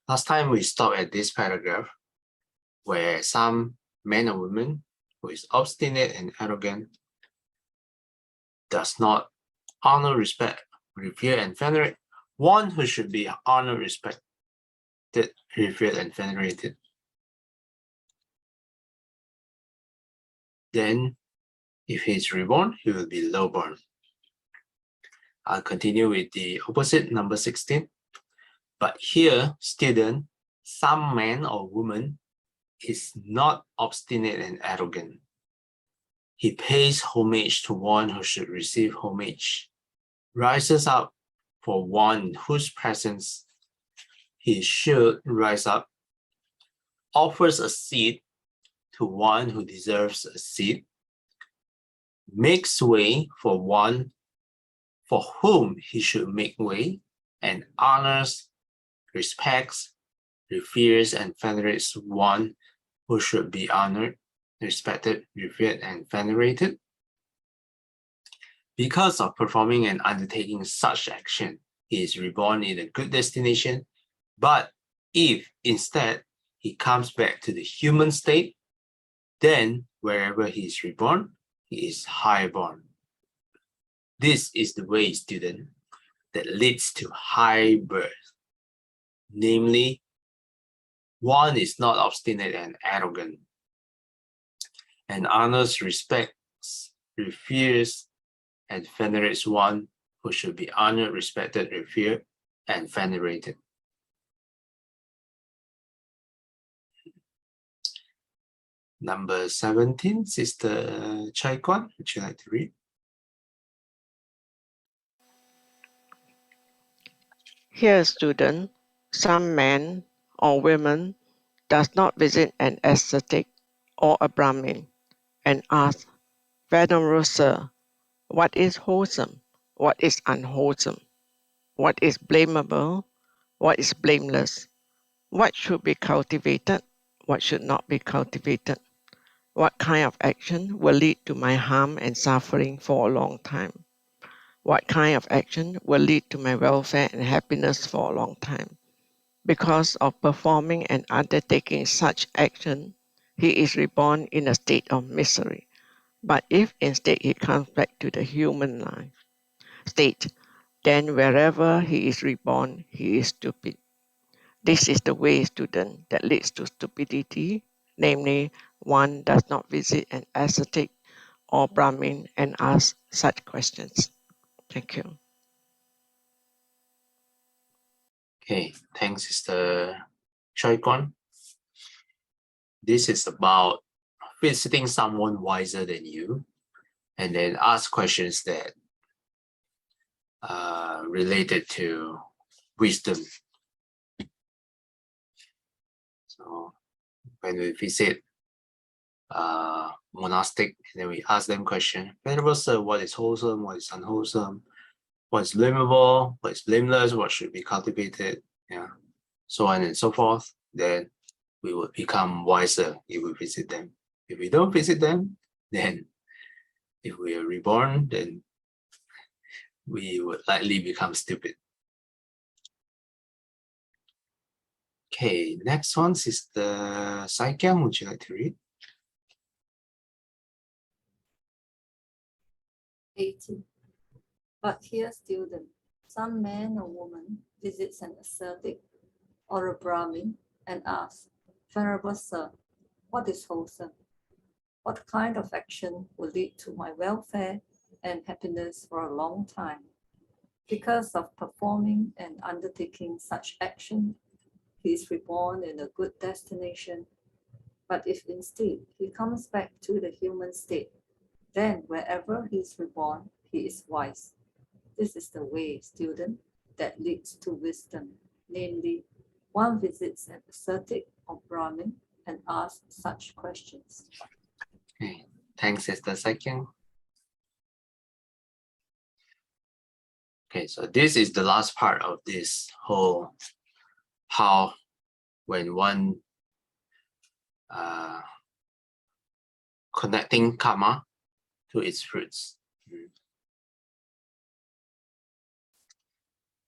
Last time we stopped at this paragraph where some man or woman who is obstinate and arrogant does not honor, respect, revere, and venerate one who should be honored, respected, revered, and venerated. Then, if he is reborn, he will be lowborn. I'll continue with the opposite, number 16. But here, student, some man or woman is not obstinate and arrogant. He pays homage to one who should receive homage, rises up for one whose presence he should rise up, offers a seat to one who deserves a seat, makes way for one for whom he should make way, and honors, respects, reveres, and venerates one who should be honored, respected, revered, and venerated. Because of performing and undertaking such action, he is reborn in a good destination. But if instead he comes back to the human state, then wherever he is reborn, he is highborn. This is the way, student, that leads to high birth. Namely, one is not obstinate and arrogant, and honors, respects, reveres, and venerates one who should be honored, respected, revered, and venerated. Number 17, Sister Chai Kwan, would you like to read? Here, student, some man or woman does not visit an ascetic or a Brahmin and ask, Venerable Sir, what is wholesome? What is unwholesome? What is blamable? What is blameless? What should be cultivated? What should not be cultivated? What kind of action will lead to my harm and suffering for a long time? What kind of action will lead to my welfare and happiness for a long time? Because of performing and undertaking such action, he is reborn in a state of misery. But if instead he comes back to the human life state, then wherever he is reborn, he is stupid. This is the way, student, that leads to stupidity, namely, one does not visit an ascetic or Brahmin and ask such questions. Thank you. Okay, thanks, Sister Chai Kwan. This is about visiting someone wiser than you and then ask questions that are related to wisdom. So when we visit monastic, and then we ask them questions, Venerable Sir, what is wholesome, what is unwholesome, what is blamable, what is blameless, what should be cultivated, yeah, so on and so forth, then we would become wiser if we visit them. If we don't visit them, then if we are reborn, then we would likely become stupid. Okay, next one is the Saikyam. Would you like to read? 18. But here, student, some man or woman visits an ascetic or a Brahmin and asks, Venerable Sir, what is wholesome? What kind of action will lead to my welfare and happiness for a long time? Because of performing and undertaking such action, he is reborn in a good destination. But if instead he comes back to the human state, then wherever he is reborn, he is wise. This is the way, student, that leads to wisdom. Namely, one visits an ascetic or Brahmin and asks such questions. Okay, thanks, Sister Saikyam. Okay, so this is the last part of this whole how when one connecting karma to its fruits.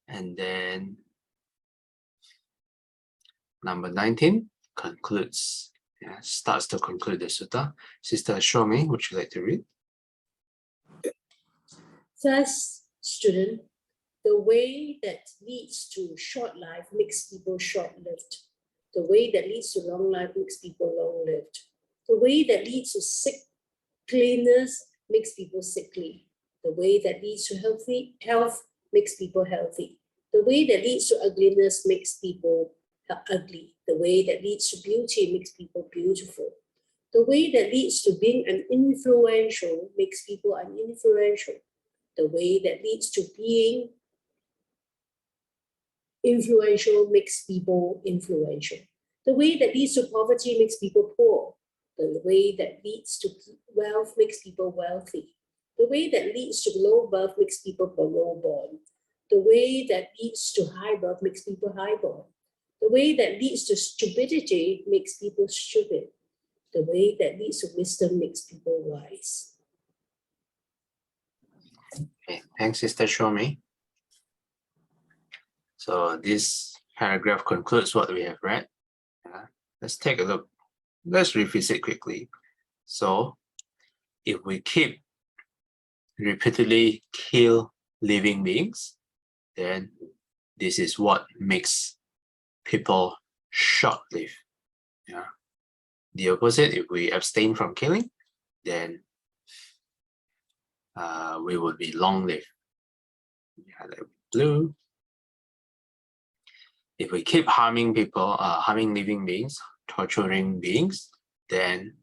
And then number 19 concludes, starts to conclude the sutta. Sister Shomi, would you like to read? Thus, student, the way that leads to short life makes people short-lived. The way that leads to long life makes people long-lived. The way that leads to sickliness makes people sickly. The way that leads to health makes people healthy. The way that leads to ugliness makes people ugly. The way that leads to beauty makes people beautiful. The way that leads to being uninfluential makes people uninfluential. The way that leads to being influential makes people influential. The way that leads to poverty makes people poor. The way that leads to wealth makes people wealthy. The way that leads to low birth makes people low-born. The way that leads to high birth makes people high-born. The way that leads to stupidity makes people stupid. The way that leads to wisdom makes people wise. Okay, thanks, Sister Shomi. So this paragraph concludes what we have read. Let's take a look. Let's revisit quickly. So if we keep repeatedly kill living beings, then this is what makes people short-lived. The opposite, if we abstain from killing, then we would be long-lived. Blue. If we keep harming people, harming living beings, torturing beings, then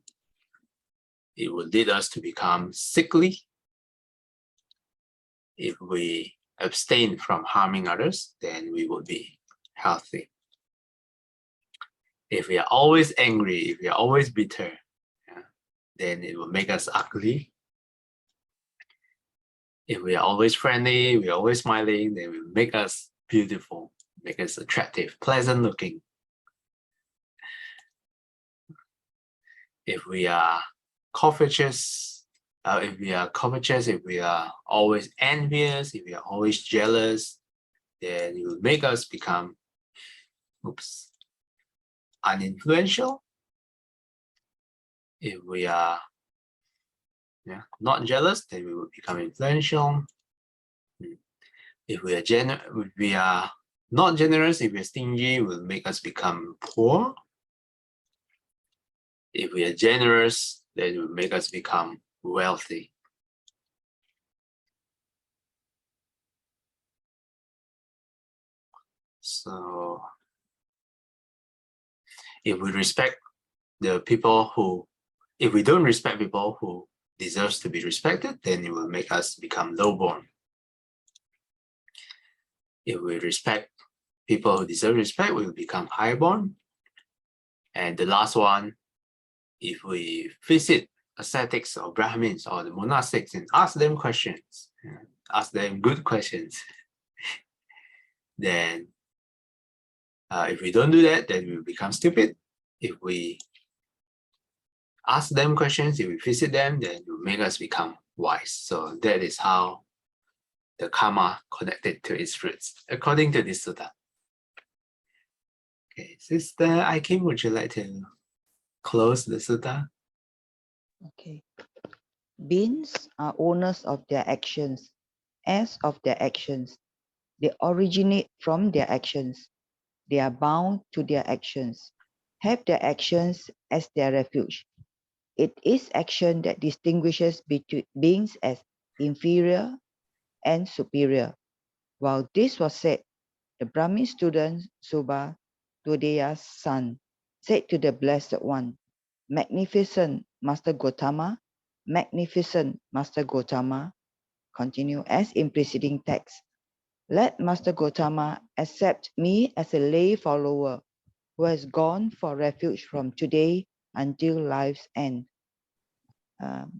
it will lead us to become sickly. If we abstain from harming others, then we will be healthy. If we are always angry, if we are always bitter, then it will make us ugly. If we are always friendly, we are always smiling, then it will make us beautiful, make us attractive, pleasant looking. If we are covetous, if we are always envious, if we are always jealous, then it will make us become uninfluential. If we are not jealous, then we will become influential. If we are not generous, if we are stingy, it will make us become poor. If we are generous, then it will make us become wealthy. So if we respect the people who, if we don't respect people who deserves to be respected, then it will make us become low-born. If we respect people who deserve respect, we will become high-born. And the last one, if we visit ascetics or Brahmins or the monastics and ask them questions, ask them good questions, then if we don't do that, then we will become stupid. If we ask them questions, if we visit them, then it will make us become wise. So that is how the karma connected to its fruits, according to this sutta. Okay, Sister Aikim, would you like to close the sutta? Okay. Beings are owners of their actions, heirs of their actions. They originate from their actions. They are bound to their actions, have their actions as their refuge. It is action that distinguishes between beings as inferior and superior. While this was said, the Brahmin student Subha, Tudeya's son, said to the Blessed One, "Magnificent Master Gotama, magnificent Master Gotama," continue as in preceding text. "Let Master Gotama accept me as a lay follower who has gone for refuge from today until life's end."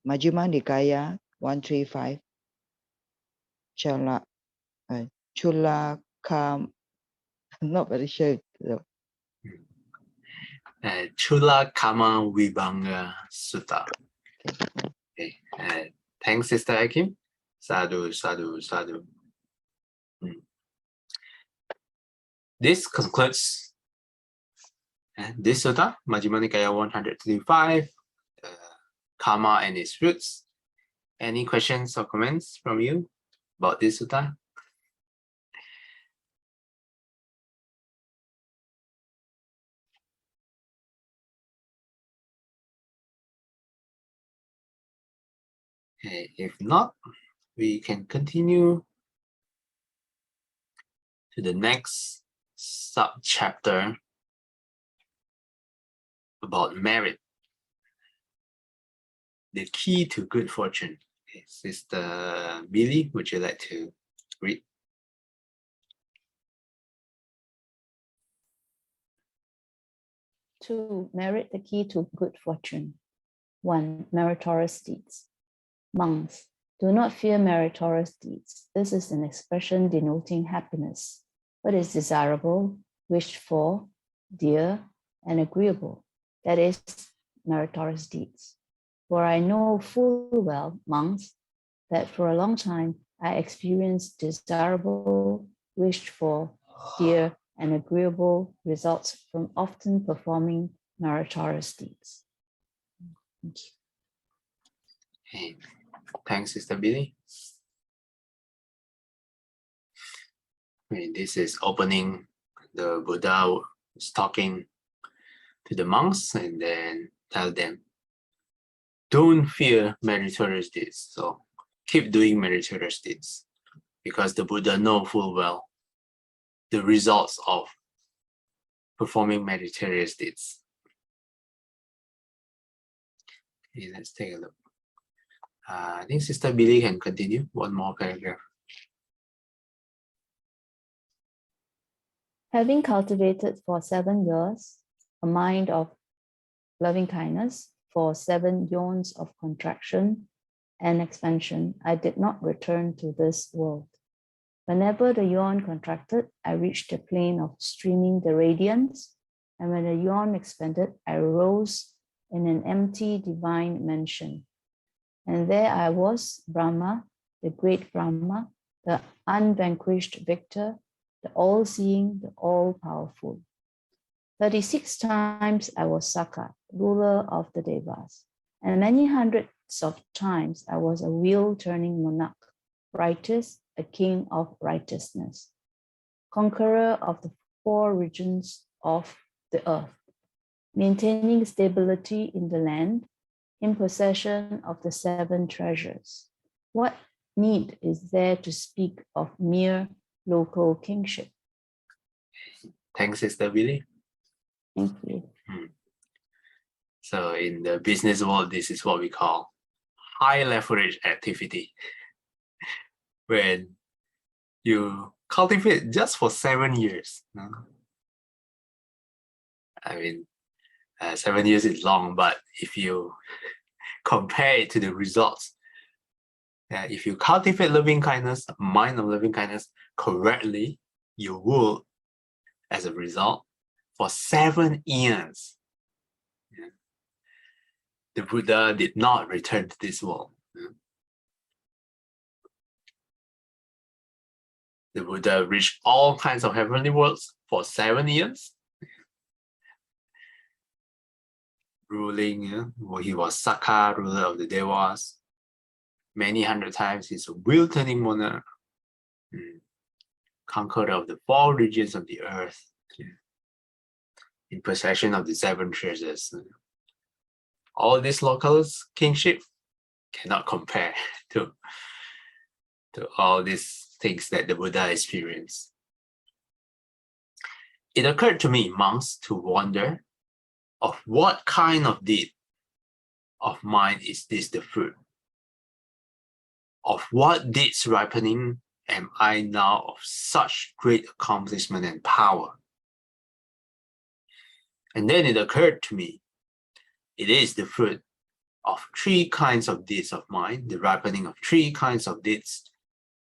Majjhima Nikaya 135, Chulakam, I'm not very sure. Chula Kama Vibhanga Sutta. Okay. Thanks, Sister Aikim. Sadhu, sadhu, sadhu. This concludes And this sutta, Majjhima Nikaya 135, Karma and its roots. Any questions or comments from you about this sutta? Okay, if not, we can continue to the next sub-chapter about merit, the key to good fortune. Okay, Sister Billy, would you like to read? To merit the key to good fortune. 1. Meritorious deeds. Monks, do not fear meritorious deeds. This is an expression denoting happiness. What is desirable, wished for, dear, and agreeable, that is meritorious deeds. For I know full well, monks, that for a long time I experienced desirable, wished for, dear, and agreeable results from often performing meritorious deeds. Thank you. Okay. Thanks, Sister Billy. Okay, this is opening. The Buddha was talking to the monks and then tell them, don't fear meritorious deeds. So keep doing meritorious deeds, because the Buddha knows full well the results of performing meritorious deeds. Okay, let's take a look. I think Sister Billy can continue one more paragraph. Having cultivated for 7 years a mind of loving kindness, for 7 yawns of contraction and expansion, I did not return to this world. Whenever the yawn contracted, I reached the plane of streaming the radiance, and when the yawn expanded, I rose in an empty divine mansion. And there I was, Brahma, the great Brahma, the unvanquished victor, the all-seeing, the all-powerful. 36 times I was Saka, ruler of the Devas, and many hundreds of times I was a wheel-turning monarch, righteous, a king of righteousness, conqueror of the 4 regions of the earth, maintaining stability in the land, in possession of the 7 treasures. What need is there to speak of mere local kingship? Thanks, Sister Billy. Thank you. So in the business world, this is what we call high leverage activity. When you cultivate just for 7 years. I mean, 7 years is long, but if you compare it to the results, if you cultivate loving kindness, mind of loving kindness correctly, you will, as a result, for 7 years, the Buddha did not return to this world. The Buddha reached all kinds of heavenly worlds for 7 years, ruling. He was Saka, ruler of the Devas. Many hundred times he's a wheel-turning monarch, conqueror of the 4 regions of the earth, in possession of the 7 treasures. All these local kingship cannot compare to all these things that the Buddha experienced. It occurred to me, monks, to wonder of what kind of deed of mine is this the fruit? Of what deeds ripening am I now of such great accomplishment and power? And then it occurred to me, it is the fruit of 3 kinds of deeds of mine, the ripening of 3 kinds of deeds,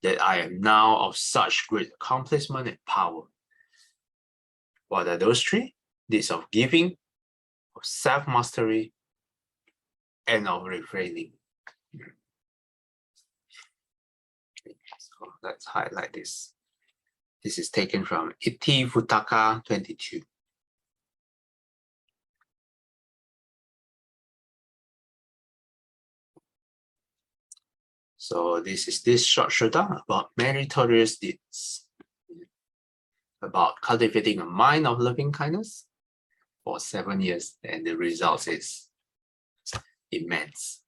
that I am now of such great accomplishment and power. What are those 3? Deeds of giving, of self-mastery, and of refraining. So let's highlight this. This is taken from Iti Futaka 22. So this is this short shutta about meritorious deeds, about cultivating a mind of loving kindness for 7 years, and the results is immense.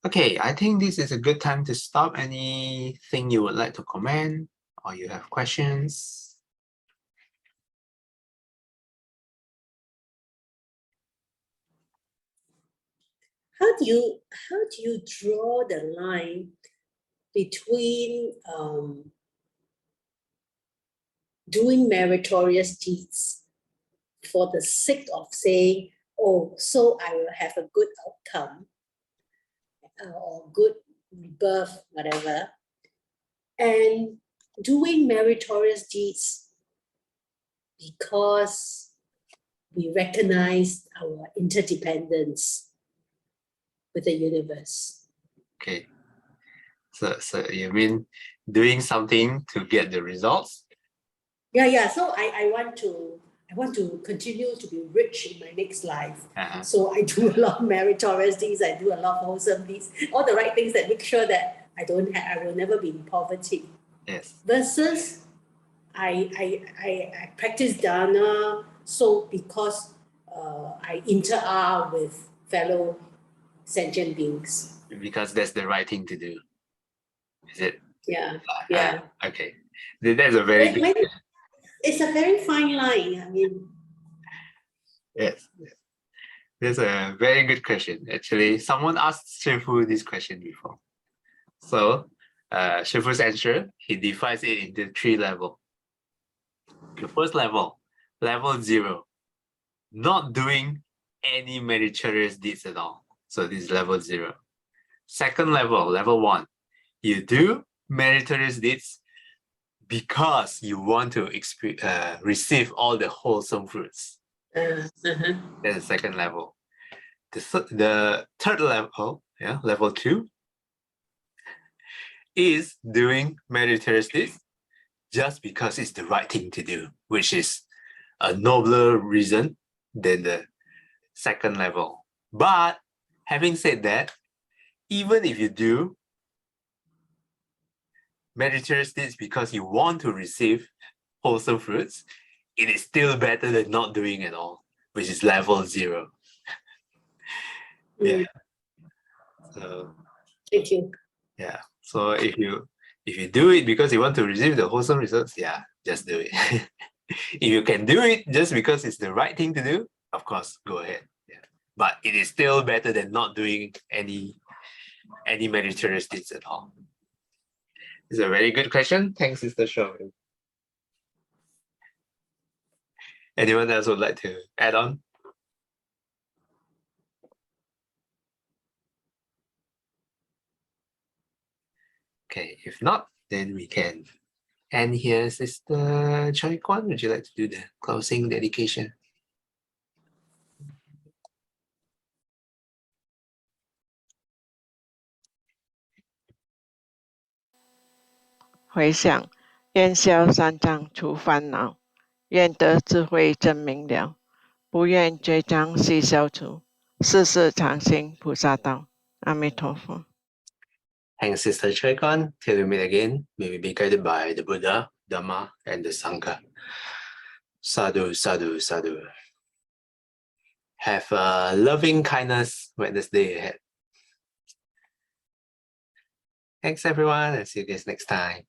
Okay, I think this is a good time to stop. Anything you would like to comment or you have questions? How do you draw the line between doing meritorious deeds for the sake of saying, oh, so I will have a good outcome or good rebirth, whatever, and doing meritorious deeds because we recognize our interdependence with the universe? Okay, so you mean doing something to get the results? Yeah. So I want to continue to be rich in my next life. So I do a lot of meritorious deeds. I do a lot of wholesome deeds. All the right things that make sure that I will never be in poverty. Yes. Versus, I practice dana. So because I interact with fellow sentient beings. Because that's the right thing to do. Is it? Yeah. Okay. That's a very good. It's a very fine line. I mean, yes. That's a very good question. Actually, someone asked Shifu this question before. So, Shifu's answer, he divides it into 3 levels. The first level, level 0, not doing any meritorious deeds at all. So this is level 0. Second level, level 1, you do meritorious deeds because you want to receive all the wholesome fruits. That's the second level. The third level, level 2, is doing meritorious deeds just because it's the right thing to do, which is a nobler reason than the second level. But having said that, even if you do meritorious deeds because you want to receive wholesome fruits, it is still better than not doing at all, which is level 0. Yeah. So thank you. yeah. So if you do it because you want to receive the wholesome results, yeah, just do it. If you can do it just because it's the right thing to do, of course, go ahead. Yeah. But it is still better than not doing any meritorious deeds at all. It's a very good question. Thanks, Sister Shaw. Anyone else would like to add on? Okay, if not, then we can end here. Sister Choi Kwan, would you like to do the closing dedication? 回想，愿消三障除烦恼，愿得智慧真明了，不愿罪障悉消除，世世常行菩萨道。阿弥陀佛。Thanks, Sister Choi Kwan. Till we meet again, may we be guided by the Buddha, Dhamma, and the Sangha. Sadhu, sadhu, sadhu. Have a loving kindness Wednesday ahead. Thanks, everyone, and see you guys next time.